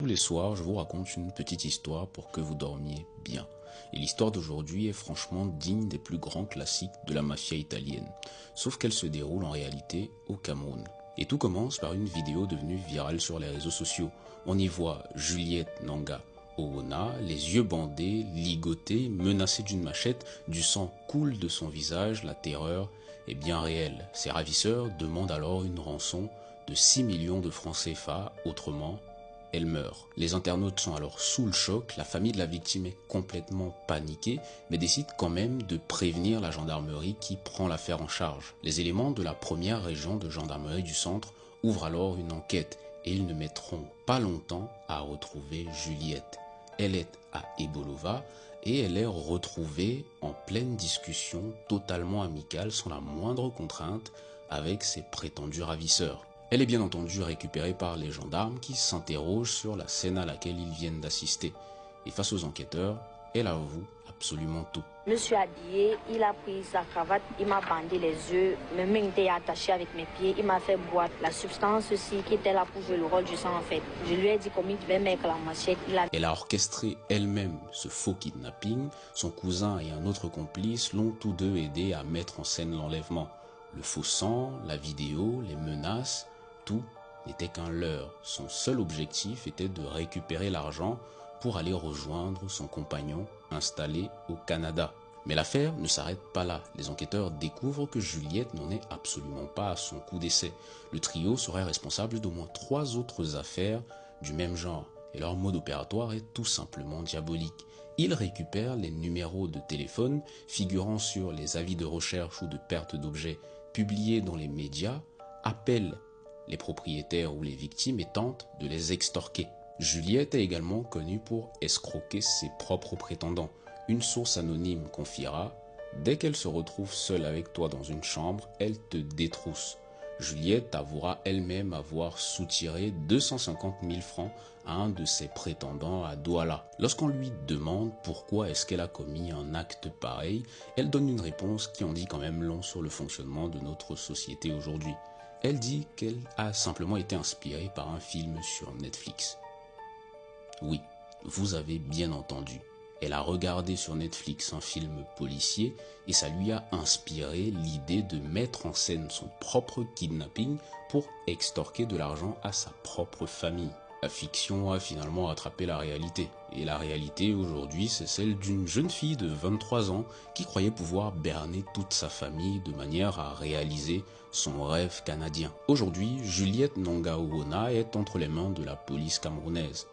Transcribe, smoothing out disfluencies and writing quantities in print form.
Tous les soirs, je vous raconte une petite histoire pour que vous dormiez bien. Et l'histoire d'aujourd'hui est franchement digne des plus grands classiques de la mafia italienne. Sauf qu'elle se déroule en réalité au Cameroun. Et tout commence par une vidéo devenue virale sur les réseaux sociaux. On y voit Juliette Nanga Owona, les yeux bandés, ligotée, menacée d'une machette, du sang coule de son visage, la terreur est bien réelle. Ses ravisseurs demandent alors une rançon de 6 millions de francs CFA, autrement elle meurt. Les internautes sont alors sous le choc, la famille de la victime est complètement paniquée, mais décide quand même de prévenir la gendarmerie qui prend l'affaire en charge. Les éléments de la première région de gendarmerie du centre ouvrent alors une enquête et ils ne mettront pas longtemps à retrouver Juliette. Elle est à Ebolova et elle est retrouvée en pleine discussion totalement amicale sans la moindre contrainte avec ses prétendus ravisseurs. Elle est bien entendu récupérée par les gendarmes qui s'interrogent sur la scène à laquelle ils viennent d'assister. Et face aux enquêteurs, elle avoue absolument tout. Je me suis habillée, il a pris sa cravate, il m'a bandé les yeux, mes mains étaient attachées avec mes pieds, il m'a fait boire la substance aussi qui était là pour jouer le rôle du sang en fait. Je lui ai dit comment il devait mettre la machette. Elle a orchestré elle-même ce faux kidnapping, son cousin et un autre complice l'ont tous deux aidé à mettre en scène l'enlèvement. Le faux sang, la vidéo, les menaces, tout n'était qu'un leurre. Son seul objectif était de récupérer l'argent pour aller rejoindre son compagnon installé au Canada. Mais l'affaire ne s'arrête pas là. Les enquêteurs découvrent que Juliette n'en est absolument pas à son coup d'essai. Le trio serait responsable d'au moins 3 autres affaires du même genre. Et leur mode opératoire est tout simplement diabolique. Ils récupèrent les numéros de téléphone figurant sur les avis de recherche ou de perte d'objets publiés dans les médias, appellent les propriétaires ou les victimes et tentent de les extorquer. Juliette est également connue pour escroquer ses propres prétendants. Une source anonyme confiera « Dès qu'elle se retrouve seule avec toi dans une chambre, elle te détrousse ». Juliette avouera elle-même avoir soutiré 250 000 francs à un de ses prétendants à Douala. Lorsqu'on lui demande pourquoi est-ce qu'elle a commis un acte pareil, elle donne une réponse qui en dit quand même long sur le fonctionnement de notre société aujourd'hui. Elle dit qu'elle a simplement été inspirée par un film sur Netflix. Oui, vous avez bien entendu. Elle a regardé sur Netflix un film policier et ça lui a inspiré l'idée de mettre en scène son propre kidnapping pour extorquer de l'argent à sa propre famille. La fiction a finalement rattrapé la réalité. Et la réalité aujourd'hui, c'est celle d'une jeune fille de 23 ans qui croyait pouvoir berner toute sa famille de manière à réaliser son rêve canadien. Aujourd'hui, Juliette Nanga Owona est entre les mains de la police camerounaise.